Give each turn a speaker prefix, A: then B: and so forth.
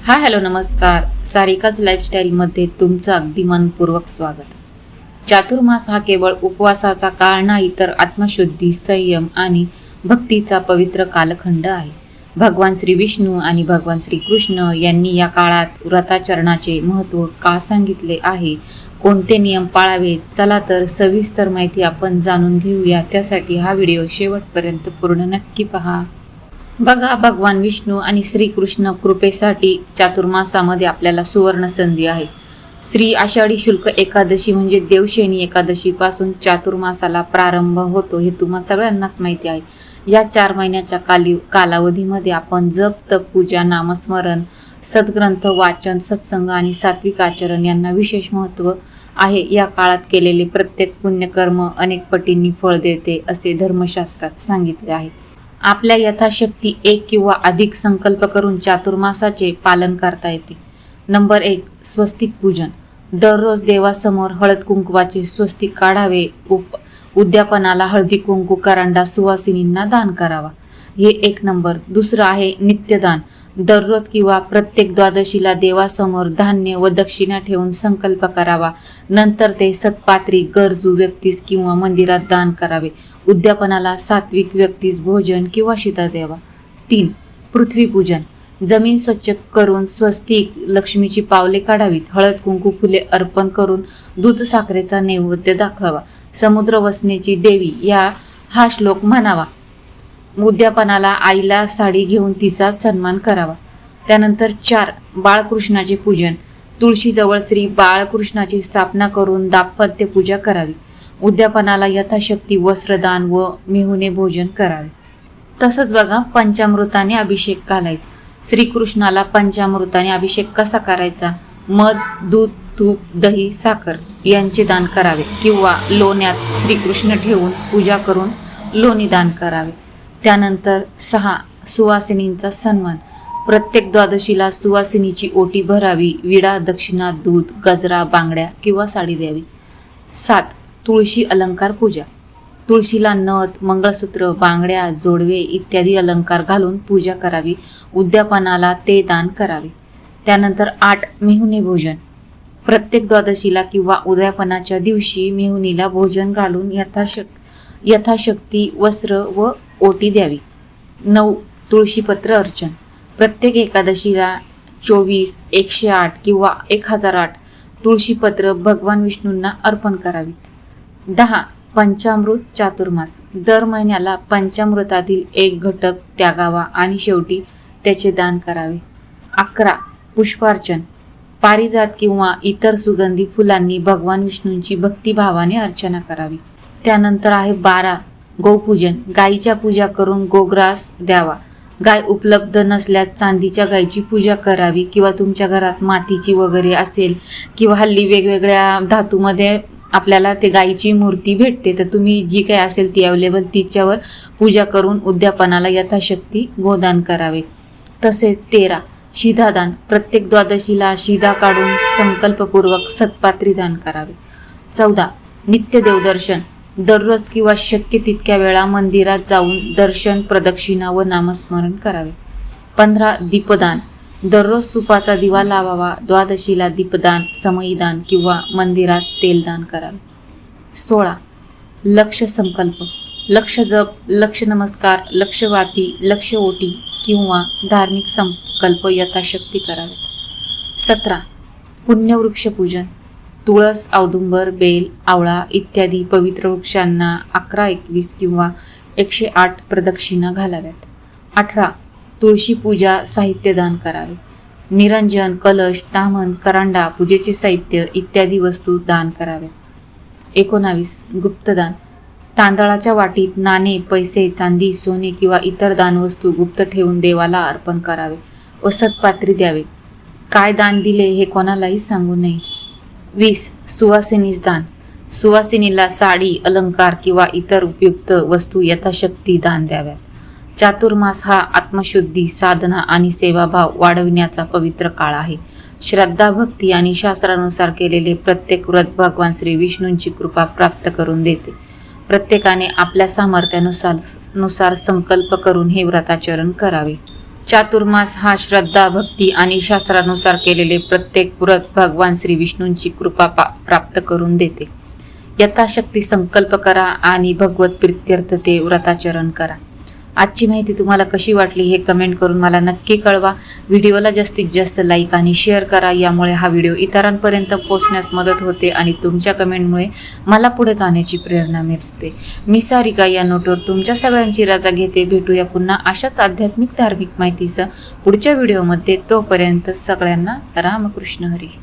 A: Hello नमस्कार. सारिकाच लाईफस्टाईलमध्ये तुमचं अगदी मनपूर्वक स्वागत. चातुर्मास हा केवळ उपवासाचा काळ नाही तर आत्मशुद्धी, संयम आणि भक्तीचा पवित्र कालखंड आहे. भगवान श्री विष्णू आणि भगवान श्री कृष्ण यांनी या काळात व्रताचरणाचे महत्त्व का सांगितले आहे, कोणते नियम पाळावे, चला तर सविस्तर माहिती आपण जाणून घेऊया. त्यासाठी हा व्हिडिओ शेवटपर्यंत पूर्ण नक्की पहा. बघा, भगवान विष्णू आणि श्रीकृष्ण कृपेसाठी चातुर्मासामध्ये आपल्याला सुवर्ण संधी आहे. श्री आषाढी शुक्ल एकादशी म्हणजे देवशयनी एकादशी पासून चातुर्मासाला प्रारंभ होतो हे तुम्हा सगळ्यांनाच माहिती आहे. या 4 महिन्याच्या कालावधीमध्ये आपण जप, तप, पूजा, नामस्मरण, सद्ग्रंथ वाचन, सत्संग आणि सात्विक आचरण यांना विशेष महत्त्व आहे. या काळात केलेले प्रत्येक पुण्यकर्म अनेक पटींनी फळ देते असे धर्मशास्त्रात सांगितले आहे. आपल्या यथाशक्ती एक किंवा अधिक संकल्प करून चातुर्मासाचे पालन करता येते. नंबर 1, स्वस्तिक पूजन. दररोज देवासमोर हळद कुंकवाचे स्वस्तिक काढावे. उद्यापनाला हळदी कुंकू, करंडा सुवासिनींना दान करावा. हे 1 नंबर. दुसरं आहे नित्यदान. दररोज किंवा प्रत्येक द्वादशीला देवासमोर धान्य व दक्षिणा ठेवून संकल्प करावा. नंतर ते सत्पात्री, गरजू व्यक्तीस किंवा मंदिरात दान करावे. उद्यापनाला सात्विक व्यक्तीस भोजन किंवा शीता द्यावा. 3, पृथ्वीपूजन. जमीन स्वच्छ करून स्वस्तिक लक्ष्मीची पावले काढावीत. हळद कुंकू फुले अर्पण करून दूध साखरेचा नैवेद्य दाखवावा. समुद्र वसनेची देवी हा श्लोक म्हणावा. उद्यापनाला आईला साडी घेऊन तिचा सन्मान करावा. त्यानंतर 4, बाळकृष्णाचे पूजन. तुळशीजवळ श्री बाळकृष्णाची स्थापना करून दाम्पत्य पूजा करावी. उद्यापनाला यथाशक्ती वस्त्रदान व मेहुणे भोजन करावे. तसंच बघा, पंचामृताने अभिषेक घालायचा. श्रीकृष्णाला पंचामृताने अभिषेक कसा करायचा? मध, दूध, तूप, दही, साखर यांचे दान करावे किंवा लोण्यात श्रीकृष्ण ठेवून पूजा करून लोणी दान करावे. त्यानंतर 6, सुवासिनींचा सन्मान. प्रत्येक द्वादशीला सुवासिनीची ओटी भरावी. विडा, दक्षिणा, दूध, गजरा, बांगड्या किंवा साडी द्यावी. 7, तुळशी अलंकार पूजा. तुळशीला नथ, मंगळसूत्र, बांगड्या, जोडवे इत्यादी अलंकार घालून पूजा करावी. उद्यापनाला ते दान करावे. त्यानंतर 8, मेहुणे भोजन. प्रत्येक द्वादशीला किंवा उद्यापनाच्या दिवशी मेहुणीला भोजन घालून यथाशक्ती वस्त्र व ओटी द्यावी. 9, तुळशीपत्र अर्चन. प्रत्येक एकादशीला 24, 108 किंवा 1008 तुळशीपत्र भगवान विष्णूंना अर्पण करावीत. 10, पंचामृत चातुर्मास. दर महिन्याला पंचामृतातील एक घटक त्यागावा आणि शेवटी त्याचे दान करावे. 11, पुष्पार्चन. पारिजात किंवा इतर सुगंधी फुलांनी भगवान विष्णूंची भक्तिभावाने अर्चना करावी. त्यानंतर आहे 12, गोपूजन. गायीच्या पूजा करून गोग्रास द्यावा. गाय उपलब्ध नसल्यास चांदीच्या गायीची पूजा करावी किंवा तुमच्या घरात मातीची वगैरे असेल किंवा हल्ली वेगवेगळ्या धातूमध्ये आपल्याला ते गायीची मूर्ती भेटते, तर तुम्ही जी काही असेल ती अवेलेबल तिच्यावर पूजा करून उद्यापनाला यथाशक्ती गोदान करावे. तसेच 13, शिधादान. प्रत्येक द्वादशीला शिधा काढून संकल्पपूर्वक सत्पात्री दान करावे. 14, नित्य देवदर्शन. दररोज किंवा शक्य तितक्या वेळा मंदिरात जाऊन दर्शन, प्रदक्षिणा व नामस्मरण करावे. 15, दीपदान. दररोज तुपाचा दिवा लावावा. द्वादशीला दीपदान, समईदान किंवा मंदिरात तेलदान करावे. 16, लक्ष संकल्प. लक्ष जप, लक्ष नमस्कार, लक्षवाती, लक्ष ओटी किंवा धार्मिक संकल्प यथाशक्ती करावे. 17, पुण्यवृक्ष पूजन. तुळस, औदुंबर, बेल, आवळा इत्यादी पवित्र वृक्षांना 11, 21 किंवा 108 प्रदक्षिणा घालाव्यात. 18, तुळशी पूजा साहित्य दान करावे. निरंजन, कलश, तामन, करंडा, पूजेचे साहित्य इत्यादी वस्तू दान कराव्यात. 19, गुप्तदान. तांदळाच्या वाटीत नाणे, पैसे, चांदी, सोने किंवा इतर दानवस्तू गुप्त ठेवून देवाला अर्पण करावे व सत्पात्री द्यावे. काय दान दिले हे कोणालाही सांगू नये. 20, सुवासिनीस दान. सुवासिनीला साडी, अलंकार किंवा इतर उपयुक्त वस्तू यथाशक्ती दान द्याव्यात. चातुर्मास हा आत्मशुद्धी, साधना आणि सेवाभाव वाढविण्याचा पवित्र काळ आहे. श्रद्धा, भक्ती आणि शास्त्रानुसार केलेले प्रत्येक व्रत भगवान श्री विष्णूंची कृपा प्राप्त करून देते. प्रत्येकाने आपल्या सामर्थ्यानुसार संकल्प करून हे व्रताचरण करावे. चातुर्मास हा श्रद्धा, भक्ती आणि शास्त्रानुसार केलेले प्रत्येक व्रत भगवान श्री विष्णूंची कृपा प्राप्त करून देते. यथाशक्ती संकल्प करा आणि भगवत प्रीत्यर्थ ते व्रताचरण करा. आजची माहिती तुम्हाला कशी वाटली हे कमेंट करून मला नक्की कळवा. व्हिडिओला जास्तीत जास्त लाईक आणि शेअर करा. यामुळे हा व्हिडिओ इतरांपर्यंत पोहोचण्यास मदत होते आणि तुमच्या कमेंटमुळे मला पुढे जाण्याची प्रेरणा मिळते. मी सारिका या नोटवर तुमच्या सगळ्यांची रजा घेते. भेटूया पुन्हा अशाच आध्यात्मिक धार्मिक माहितीसह पुढच्या व्हिडिओमध्ये. तोपर्यंत सगळ्यांना रामकृष्ण हरी.